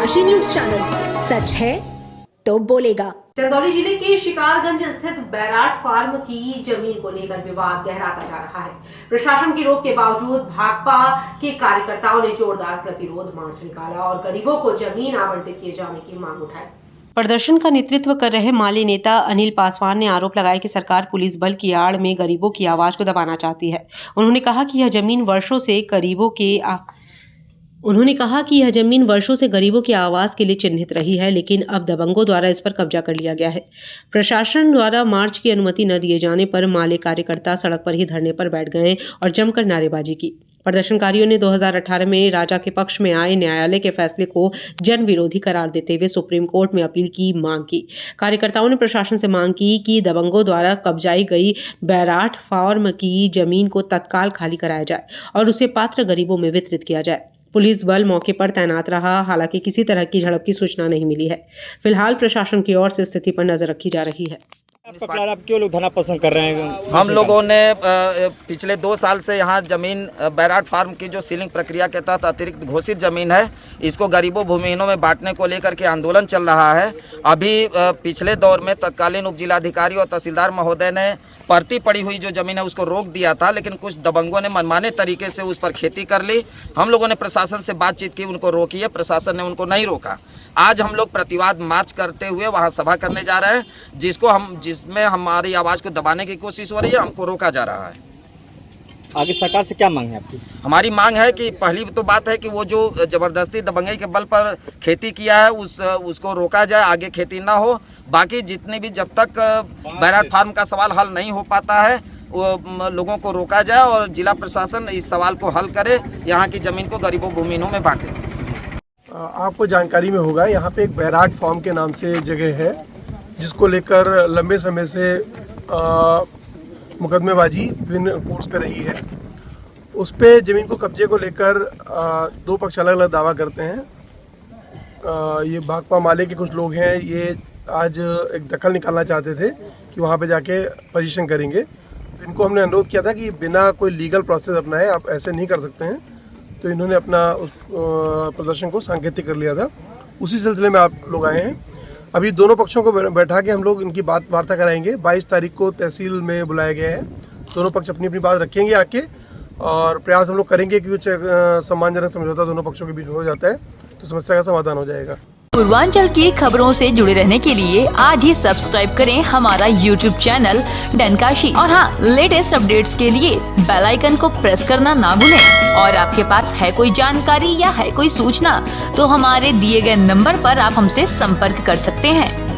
Kashi news channel, सच है तो बोलेगा। चंदौली जिले के शिकारगंज स्थित बैराट फार्म की जमीन को लेकर विवाद गहराता जा रहा है। प्रशासन की रोक के बावजूद भाकपा के कार्यकर्ताओं ने जोरदार प्रतिरोध मार्च निकाला और गरीबों को जमीन आवंटित किए जाने की मांग उठाई। प्रदर्शन का नेतृत्व कर रहे माले नेता अनिल पासवान ने आरोप लगाया कि सरकार पुलिस बल की आड़ में गरीबों की आवाज को दबाना चाहती है। उन्होंने कहा कि यह जमीन वर्षों से गरीबों की आवाज के लिए चिन्हित रही है, लेकिन अब दबंगों द्वारा इस पर कब्जा कर लिया गया है। प्रशासन द्वारा मार्च की अनुमति न दिए जाने पर माले कार्यकर्ता सड़क पर ही धरने पर बैठ गए और जमकर नारेबाजी की। प्रदर्शनकारियों ने 2018 में राजा के पक्ष में आए न्यायालय के फैसले को जन विरोधी करार देते हुए सुप्रीम कोर्ट में अपील की मांग की। कार्यकर्ताओं ने प्रशासन से मांग की कि दबंगों द्वारा कब्जाई गई बैराट फार्म की जमीन को तत्काल खाली कराया जाए और उसे पात्र गरीबों में वितरित किया जाए। पुलिस बल मौके पर तैनात रहा, हालांकि किसी तरह की झड़प की सूचना नहीं मिली है। फिलहाल प्रशासन की ओर से स्थिति पर नजर रखी जा रही है। आप क्यों लोग धरना पसंद कर रहे हैं? हम लोगों ने पिछले 2 साल से यहाँ जमीन बैराट फार्म की जो सीलिंग प्रक्रिया के तहत अतिरिक्त घोषित जमीन है, इसको गरीबों भूमिहीनों में बांटने को लेकर के आंदोलन चल रहा है। अभी पिछले दौर में तत्कालीन उप जिलाधिकारी और तहसीलदार महोदय ने परती पड़ी हुई जो जमीन है उसको रोक दिया था, लेकिन कुछ दबंगों ने मनमाने तरीके से उस पर खेती कर ली। हम लोगों ने प्रशासन से बातचीत की, उनको रोकी है, प्रशासन ने उनको नहीं रोका। आज हम लोग प्रतिवाद मार्च करते हुए वहां सभा करने जा रहे हैं, जिसमें हमारी आवाज़ को दबाने की कोशिश हो रही है, हमको रोका जा रहा है। आगे सरकार से क्या मांग है आपकी? हमारी मांग है कि पहली तो बात है कि वो जो जबरदस्ती दबंगई के बल पर खेती किया है उसको रोका जाए, आगे खेती ना हो। बाकी जितनी भी जब तक बैराट फार्म का सवाल हल नहीं हो पाता है वो लोगों को रोका जाए और जिला प्रशासन इस सवाल को हल करे, यहाँ की जमीन को गरीबों भूमिहीनों में बांटे। आपको जानकारी में होगा, यहाँ पे एक बैराट फार्म के नाम से जगह है जिसको लेकर लंबे समय से मुकदमेबाजी विभिन्न कोर्ट्स पे रही है। उस पे ज़मीन को कब्जे को लेकर 2 पक्ष अलग अलग दावा करते हैं। ये भाकपा माले के कुछ लोग हैं, ये आज एक दखल निकालना चाहते थे कि वहाँ पे जाके पोजीशन करेंगे। तो इनको हमने अनुरोध किया था कि बिना कोई लीगल प्रोसेस अपनाए आप ऐसे नहीं कर सकते हैं। तो इन्होंने अपना उस प्रदर्शन को सांकेतिक कर लिया था। उसी सिलसिले में आप लोग आए हैं। अभी दोनों पक्षों को बैठा के हम लोग इनकी वार्ता कराएंगे। 22 तारीख को तहसील में बुलाया गया है। दोनों पक्ष अपनी अपनी बात रखेंगे आके और प्रयास हम लोग करेंगे कि कुछ सम्मानजनक समझौता दोनों पक्षों के बीच हो जाता है तो समस्या का समाधान हो जाएगा। पूर्वांचल की खबरों से जुड़े रहने के लिए आज ही सब्सक्राइब करें हमारा YouTube चैनल डनकाशी और हाँ, लेटेस्ट अपडेट्स के लिए बेल आइकन को प्रेस करना ना भूलें। और आपके पास है कोई जानकारी या है कोई सूचना तो हमारे दिए गए नंबर पर आप हमसे संपर्क कर सकते हैं।